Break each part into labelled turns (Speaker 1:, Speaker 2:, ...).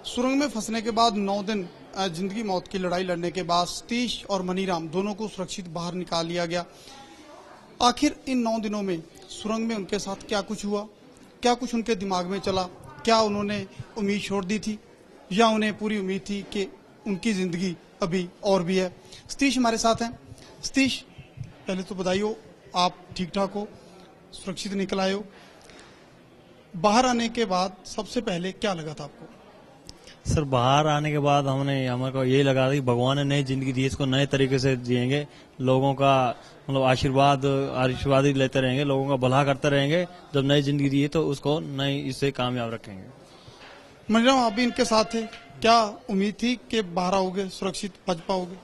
Speaker 1: सुरंग में फंसने के बाद 9 दिन जिंदगी मौत की लड़ाई लड़ने के बाद सतीश और मनीराम दोनों को सुरक्षित बाहर निकाल लिया गया। आखिर इन 9 दिनों में सुरंग में उनके साथ क्या कुछ हुआ, क्या कुछ उनके दिमाग में चला, क्या उन्होंने उम्मीद छोड़ दी थी या उन्हें पूरी उम्मीद थी कि उनकी जिंदगी अभी और भी है। सतीश हमारे साथ हैं। सतीश, पहले तो बधाई हो, आप ठीक ठाक हो, सुरक्षित निकल आए हो। बाहर आने के बाद सबसे पहले क्या लगा था आपको?
Speaker 2: सर, बाहर आने के बाद हमारे को यही लगा था कि भगवान ने नई जिंदगी दी, इसको नए तरीके से जिएंगे, लोगों का मतलब आशीर्वाद ही लेते रहेंगे, लोगों का भला करते रहेंगे। जब नई जिंदगी दी है तो उसको नई इससे कामयाब रखेंगे।
Speaker 1: मनीराम, आप भी इनके साथ थे, क्या उम्मीद थी कि बाहर आओगे, सुरक्षित बच पाओगे?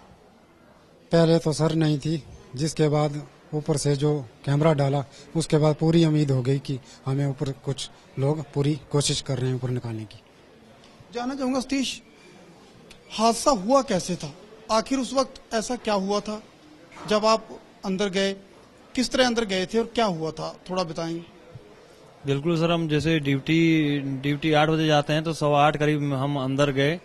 Speaker 3: पहले तो सर नहीं थी, जिसके बाद ऊपर से जो कैमरा डाला उसके बाद पूरी उम्मीद हो गई कि हमें ऊपर कुछ लोग पूरी कोशिश कर रहे हैं ऊपर निकालने की।
Speaker 1: जानना चाहूंगा सतीश, हादसा हुआ कैसे था? आखिर उस वक्त ऐसा क्या हुआ था जब आप अंदर गए? किस तरह अंदर गए थे और क्या हुआ था, थोड़ा बताएंगे?
Speaker 2: बिल्कुल सर, हम जैसे ड्यूटी 8 बजे जाते हैं तो 8:15 करीब हम अंदर गए।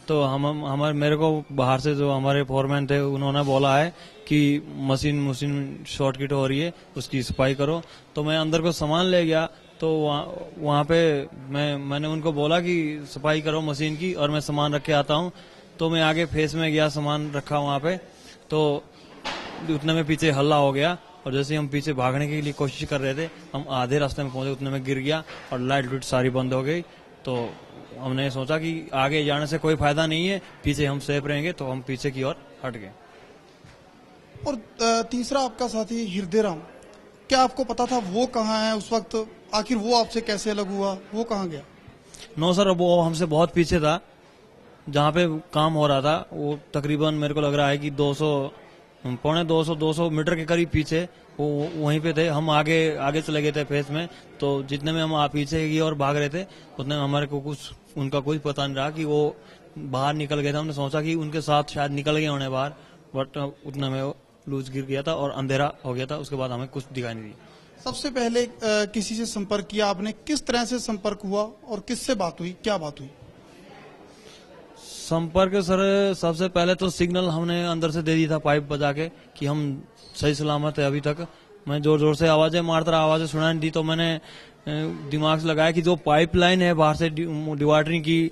Speaker 2: तो हमारे मेरे को बाहर से जो हमारे फोरमैन थे उन्होंने बोला है कि मशीन शॉर्ट किट हो रही है, उसकी सफाई करो। तो मैं अंदर को सामान ले गया, तो वहाँ पे मैंने उनको बोला कि सफाई करो मशीन की और मैं सामान रख के आता हूँ। तो मैं आगे फेस में गया, सामान रखा वहाँ पे, तो उतने में पीछे हल्ला हो गया और जैसे हम पीछे भागने के लिए कोशिश कर रहे थे, हम आधे रास्ते में पहुंचे, उतने में गिर गया और लाइट सारी बंद हो गई। तो हमने सोचा कि आगे जाने से कोई फायदा नहीं है, पीछे हम सेफ रहेंगे, तो हम पीछे की ओर हट गए।
Speaker 1: और तीसरा आपका साथी हृदयराम, क्या आपको पता था वो कहाँ है उस वक्त? आखिर वो आपसे कैसे अलग हुआ, वो कहाँ गया?
Speaker 2: नो सर, वो हमसे बहुत पीछे था, जहाँ पे काम हो रहा था वो तकरीबन मेरे को लग रहा है कि 200 मीटर के करीब पीछे वो वहीं पे थे। हम आगे चले गए थे फेस में, तो जितने में हम पीछे की ओर भाग रहे थे उतने में हमारे को उनका कोई पता नहीं रहा कि वो बाहर निकल गए थे। हमने सोचा कि उनके साथ शायद निकल गए होने बाहर, बट उतने में वो लूज गिर गया था और अंधेरा हो गया था। उसके बाद हमें कुछ दिखाई नहीं दिया।
Speaker 1: सबसे पहले किसी से संपर्क किया आपने? किस तरह से संपर्क हुआ और किससे बात हुई, क्या बात हुई?
Speaker 2: संपर्क सर, सबसे पहले तो सिग्नल हमने अंदर से दे दिया था पाइप बजा के कि हम सही सलामत है अभी तक। मैं जोर जोर से आवाजें मारता रहा, आवाजें सुनाई नहीं दी, तो मैंने दिमाग से लगाया कि जो पाइपलाइन है बाहर से डिवाटरिंग की,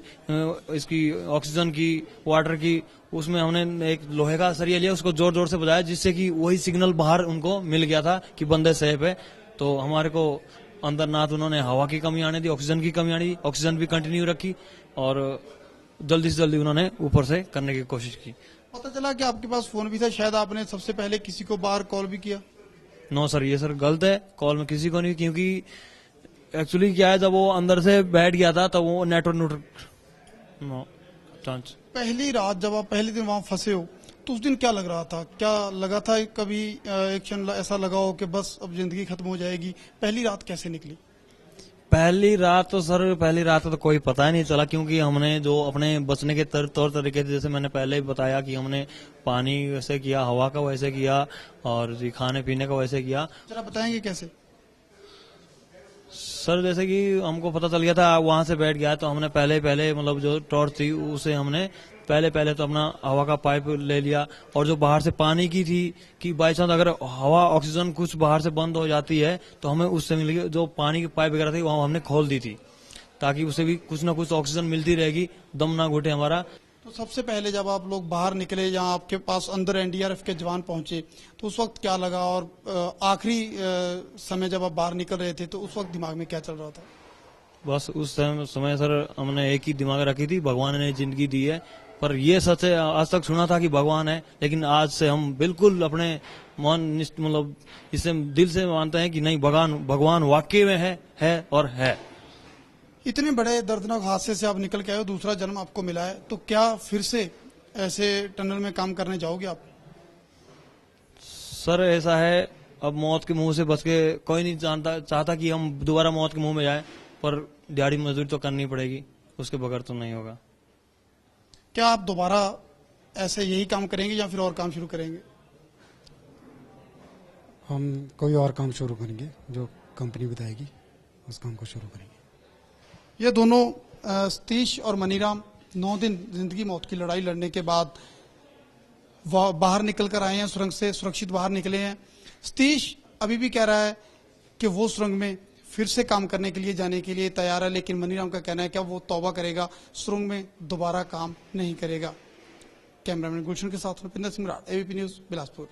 Speaker 2: इसकी ऑक्सीजन की, वाटर की, उसमें हमने एक लोहे का सरिया लिया, उसको जोर जोर से बजाया, जिससे कि वही सिग्नल बाहर उनको मिल गया था कि बंदे सेफ है। तो हमारे को अंदर ना तो उन्होंने हवा की कमी आने दी, ऑक्सीजन की कमी आने दी, ऑक्सीजन भी कंटिन्यू रखी और जल्दी से जल्दी उन्होंने ऊपर से करने की कोशिश की।
Speaker 1: पता चला कि आपके पास फोन भी था, शायद आपने सबसे पहले किसी को बाहर कॉल भी किया?
Speaker 2: नो सर, ये सर गलत है, कॉल में किसी को नहीं, क्योंकि एक्चुअली क्या है, जब वो अंदर से बैठ गया था तो वो नेटवर्क नो चांस।
Speaker 1: पहली रात जब आप पहले दिन वहां फंसे हो तो उस दिन क्या लग रहा था? क्या लगा था कभी एक क्षण ऐसा लगा हो कि बस अब जिंदगी खत्म हो जाएगी? पहली रात कैसे निकली?
Speaker 2: पहली रात तो कोई पता ही नहीं चला, क्योंकि हमने जो अपने बचने के तौर तरीके थे, जैसे मैंने पहले ही बताया कि हमने पानी वैसे किया, हवा का वैसे किया और खाने पीने का वैसे किया।
Speaker 1: जरा बताएंगे कैसे?
Speaker 2: सर, जैसे कि हमको पता चल गया था वहां से बैठ गया, तो हमने पहले मतलब जो टॉर्च थी उसे हमने पहले तो अपना हवा का पाइप ले लिया, और जो बाहर से पानी की थी कि बाई चांस अगर हवा ऑक्सीजन कुछ बाहर से बंद हो जाती है तो हमें उससे मिल गई, जो पानी की पाइप वगैरह थी वहां हमने खोल दी थी, ताकि उसे भी कुछ ना कुछ ऑक्सीजन मिलती रहेगी, दम ना घुटे हमारा।
Speaker 1: तो सबसे पहले जब आप लोग बाहर निकले, जहां आपके पास अंदर एनडीआरएफ के जवान पहुंचे, तो उस वक्त क्या लगा? और आखिरी समय जब आप बाहर निकल रहे थे तो उस वक्त दिमाग में क्या चल रहा था?
Speaker 2: बस उस समय सर हमने एक ही दिमाग रखी थी, भगवान ने जिंदगी दी है। पर ये सच है, आज तक सुना था कि भगवान है, लेकिन आज से हम बिल्कुल अपने मन मतलब इसे दिल से मानते हैं कि नहीं, भगवान वाकई में है और है।
Speaker 1: इतने बड़े दर्दनाक हादसे से आप निकल के आए हो, दूसरा जन्म आपको मिला है, तो क्या फिर से ऐसे टनल में काम करने जाओगे आप?
Speaker 2: सर, ऐसा है, अब मौत के मुंह से बच के कोई नहीं चाहता कि हम दोबारा मौत के मुंह में जाए, पर दिहाड़ी मजदूरी तो करनी पड़ेगी, उसके बगैर तो नहीं होगा।
Speaker 1: क्या आप दोबारा ऐसे यही काम करेंगे या फिर और काम शुरू करेंगे?
Speaker 3: हम कोई और काम शुरू करेंगे, जो कंपनी बताएगी उस काम को शुरू करेंगे।
Speaker 1: ये दोनों सतीश और मनीराम 9 दिन जिंदगी मौत की लड़ाई लड़ने के बाद वह बाहर निकल कर आए हैं, सुरंग से सुरक्षित बाहर निकले हैं। सतीश अभी भी कह रहा है कि वो सुरंग में फिर से काम करने के लिए जाने के लिए तैयार है, लेकिन मनीराम का कहना है कि वो तौबा करेगा, सुरंग में दोबारा काम नहीं करेगा। कैमरामैन गुलशन के साथ रुपिंदर सिंह राठ, एबीपी न्यूज, बिलासपुर।